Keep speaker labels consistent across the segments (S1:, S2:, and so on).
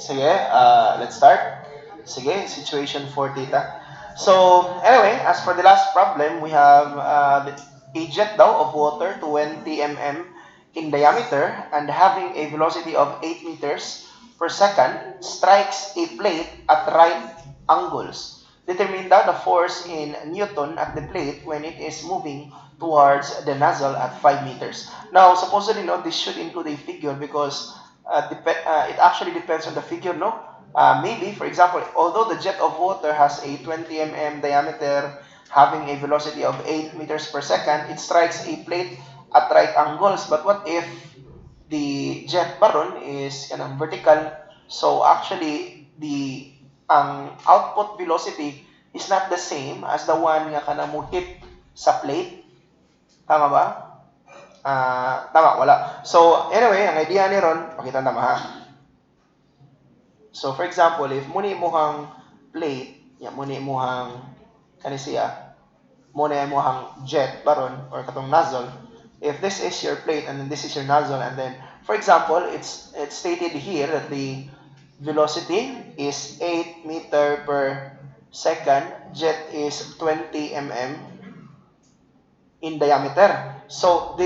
S1: Sige, let's start. Sige, situation 4 theta. So, anyway, as for the last problem, we have a jet daw of water 20 mm in diameter and having a velocity of 8 meters per second strikes a plate at right angles. Determine daw the force in Newton at the plate when it is moving towards the nozzle at 5 meters. Now, supposedly, no, this should include a figure because it actually depends on the figure, no? Maybe, for example, although the jet of water has a 20 mm diameter, having a velocity of 8 meters per second, it strikes a plate at right angles. But what if the jet baron is vertical? So actually, ang output velocity is not the same as the one nga kanang mo hit sa plate. Tama ba? Tama, wala. So, anyway, ang idea ni Ron, pakita na ha. So, for example, if muni mo hang plate, muni mo hang, kanisiya, muni mo hang jet, baron, or katong nozzle, if this is your plate and then this is your nozzle, and then, for example, it's stated here that the velocity is 8 meter per second, jet is 20 mm in diameter. So,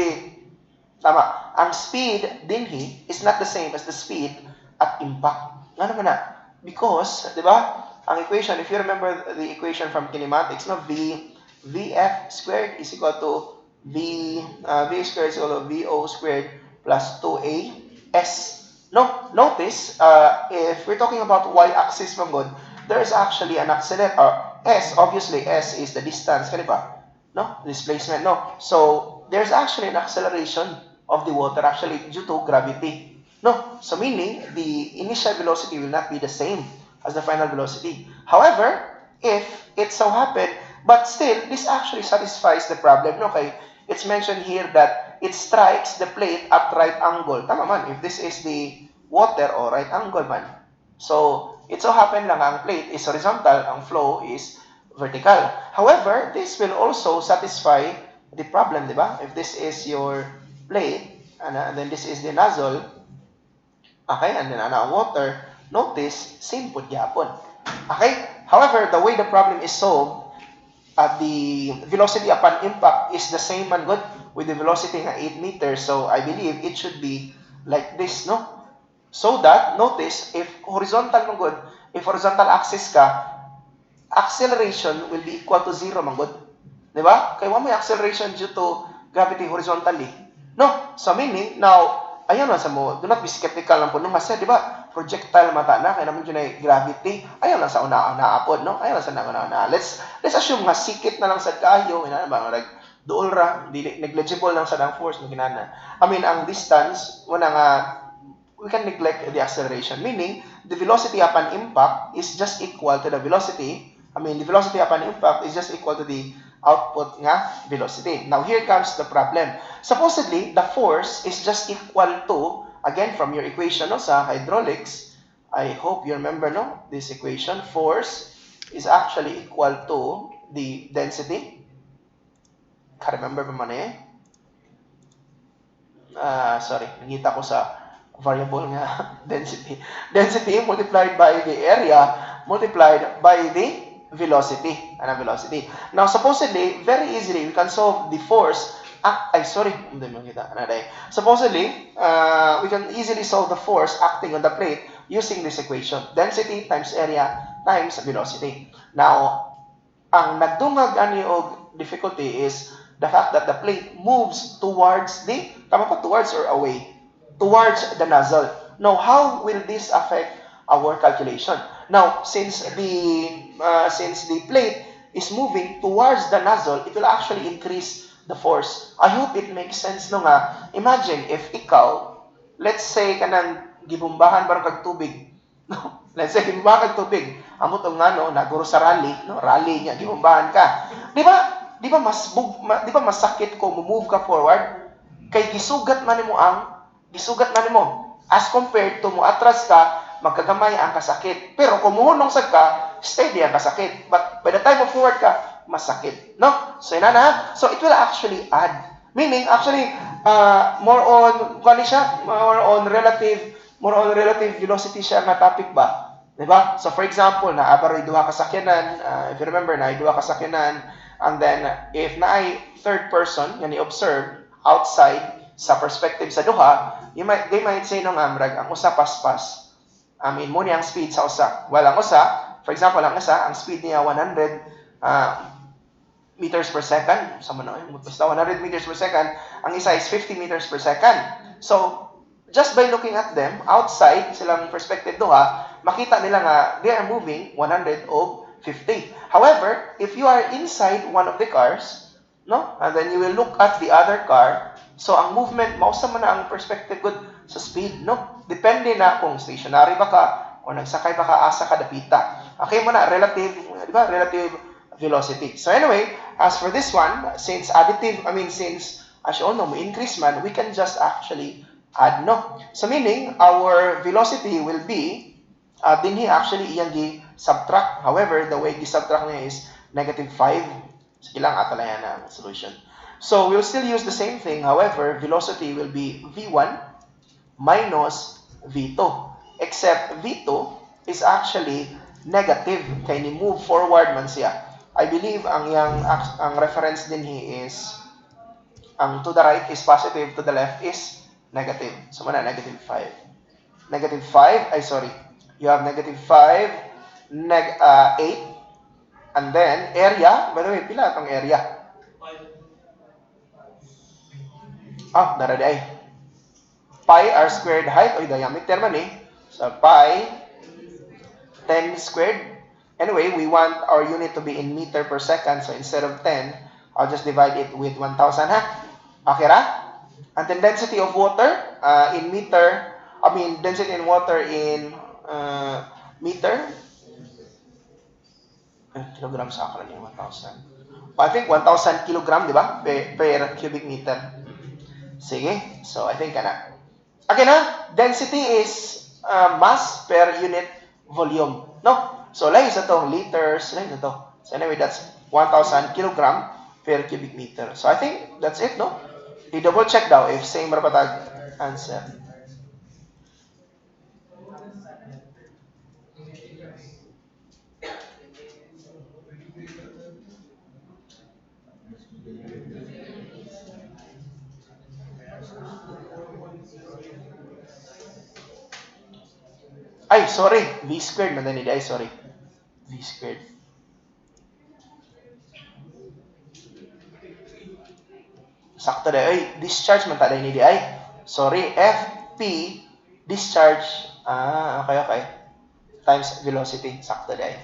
S1: tama, ang speed dinhi is not the same as the speed at impact. Nga naman na? Because, di ba, ang equation, if you remember the equation from kinematics, no, Vf squared is equal to V squared is equal to Vo squared plus 2A S. No, notice, if we're talking about y-axis from God, there is actually an accelerator. S, obviously, S is the distance, kani ba? No, displacement, no. So, there's actually an acceleration of the water actually due to gravity. No, so meaning the initial velocity will not be the same as the final velocity. However, if it so happened, but still, this actually satisfies the problem. No, okay, it's mentioned here that it strikes the plate at right angle. Tama man, if this is the water or right angle man. So, it so happened lang ang plate is horizontal, ang flow is vertical. However, this will also satisfy the problem, di ba? If this is your plate, and then this is the nozzle, okay, and then ang water, notice, same po gyapon. Okay? However, the way the problem is solved, the velocity upon impact is the same man good with the velocity ng 8 meters. So, I believe it should be like this, no? So that, notice, if horizontal man good, if horizontal axis ka, acceleration will be equal to 0 man good. Di ba? Kaya may acceleration due to gravity horizontally. No? So meaning, now, ayun lang sa mo, do not be skeptical lang po nung kasi, di ba? Projectile mata na, kaya naman yun ay gravity. Ayun lang sa una-apod, no? Ayun lang sa una-una. Let's assume nga sikit na lang sa kayo, like, dool ra, negligible lang sa dang force, ginana. I mean, ang distance, wala nga, we can neglect the acceleration. Meaning, the velocity upon impact is just equal to the velocity, the velocity upon impact is just equal to the output nga velocity. Now, here comes the problem. Supposedly, the force is just equal to, again, from your equation no, sa hydraulics, I hope you remember no, this equation, force is actually equal to the density. Ka-remember ba man eh? Sorry, nangita ko sa variable nga density. Density multiplied by the area multiplied by the velocity. Velocity. Now, supposedly, very easily, we can solve the force. Supposedly, we can easily solve the force acting on the plate using this equation. Density times area times velocity. Now, ang nagdungag ani og difficulty is the fact that the plate moves towards towards or away? Towards the nozzle. Now, how will this affect our calculation? Now, since the plate is moving towards the nozzle, it will actually increase the force. I hope it makes sense no nga. Imagine if ikaw, let's say kanang gibumbahan barang kag tubig. No? Let's say gibumbahan kag tubig. Amo tong ngano naguro sa rally, no? Rally niya gibumbahan ka. Di ba mas sakit ko move ka forward kay gisugat man nimo as compared to mo atras ka magkagamay ang kasakit. Pero kung muhunong sad ka, steady ang kasakit. But by the time of forward ka, masakit. No? So, so it will actually add. Meaning, actually, more on relative more on relative velocity siya nga topic ba? Diba? So for example, naabaroy duha ka sakyanan, if you remember, na duha ka sakyanan, and then if naay third person nga ni-observe outside sa perspective sa duha, they might say no nga murag ang usa paspas. I mean, mo ang speed sa usa. Well, ang usa, for example, ang speed niya 100 meters per second. Sama na, basta 100 meters per second. Ang isa is 50 meters per second. So, just by looking at them, outside, silang perspective duha, makita nila nga they are moving 100 o 50. However, if you are inside one of the cars, no? And then you will look at the other car, so ang movement, mausa man na ang perspective good sa speed, no? Depende na kung stationary ba ka o nagsakay ba ka asa ka dapita. Okay mo na, relative, di ba? Relative velocity. So anyway, as for this one, since as you all know, may increase man, we can just actually add, no? So meaning, our velocity will be, dinhi actually iyang gi-subtract. However, the way gi-subtract niya is -5. Sige lang, atalayan na ang solution. So, we'll still use the same thing. However, velocity will be V1 minus V2. Except V2 is actually negative. Kaya ni move forward man siya. I believe ang reference din is ang to the right is positive, to the left is negative. So, muna, -5. You have -5, 8, and then area, by the way, pila itong area? Daradi ay. Pi r squared height, diameter man eh. So, pi 10 squared. Anyway, we want our unit to be in meter per second. So, instead of 10, I'll just divide it with 1,000, ha? Okay ra? And then density of water in meter, density in water in meter. Kilogram sa akala niya, 1,000. I think 1,000 kilogram, di ba? Per cubic meter. Sige. So, I think kana. Okay na, density is mass per unit volume. No? So, lahi sa to, liters, lahi sa to. So, anyway, that's 1,000 kilogram per cubic meter. So, I think that's it, no? I-double check daw if same rapatag answer. Ay, sorry. V squared. Madani ay, sorry. V squared. Sakto na. Ay, discharge man taday ni di ay. Sorry. FP discharge. Okay. Times velocity. Sakto na ay.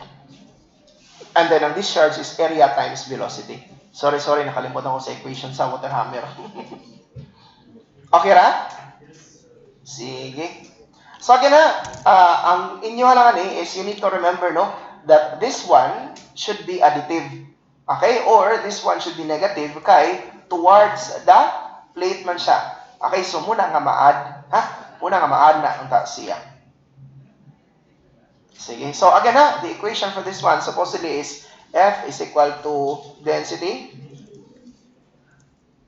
S1: And then, ang discharge is area times velocity. Sorry. Nakalimutan ko sa equation sa water hammer. Okay ra? Sige. So again ang inyo halangan is you need to remember, no, that this one should be additive. Okay? Or this one should be negative kay towards the plate man siya. Okay? So muna nga ma-add, ha? Muna nga ma-add na unta siya. Sige. So again the equation for this one supposedly is F is equal to density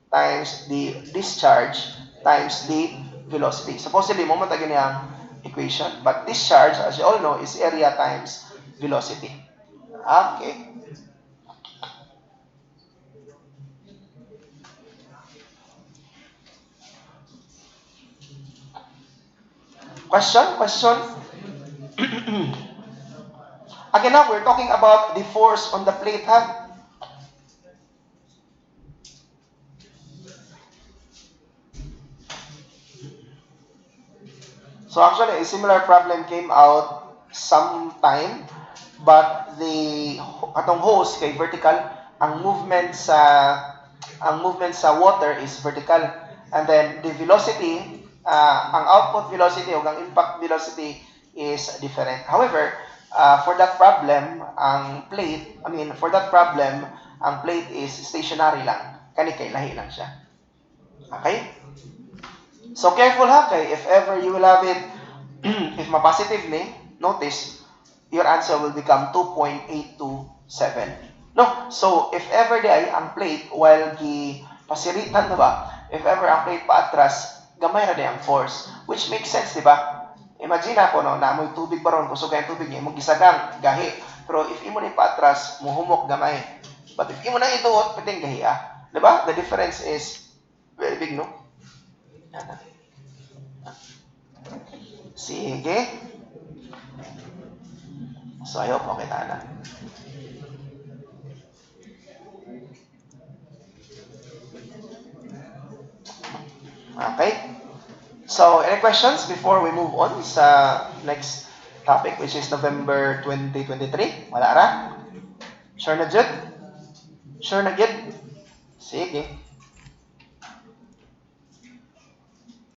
S1: times the discharge times the velocity. Supposedly mo matagin niya equation. But discharge, as you all know, is area times velocity. Okay. Question? Again now, we're talking about the force on the plate, ha? So actually, a similar problem came out sometime, but atong hose kay vertical, ang movement sa water is vertical, and then the velocity, ang output velocity o ang impact velocity is different. However, for that problem, ang plate is stationary lang. Kani kay lahi lang siya. Okay? So careful ha kay if ever you will have it if ma-positive ni, notice your answer will become 2.827. No? So if ever di ay ang plate while pasiritan na ba, if ever ang plate paatras, gamay na di ang force, which makes sense, di ba? Imagine ako, no, naamoy tubig ba ron, kusog kayong tubig niya, imong gisagang, gahi. Pero if imo ni paatras, muhumok gamay. But if imo na ituot, piting gahi ah. Diba? The difference is very big, no? Sige. So, I hope okay na. Okay? So, any questions before we move on sa next topic, which is November 2023? Wala ra? Sure na jud? Sure na gid? Sige.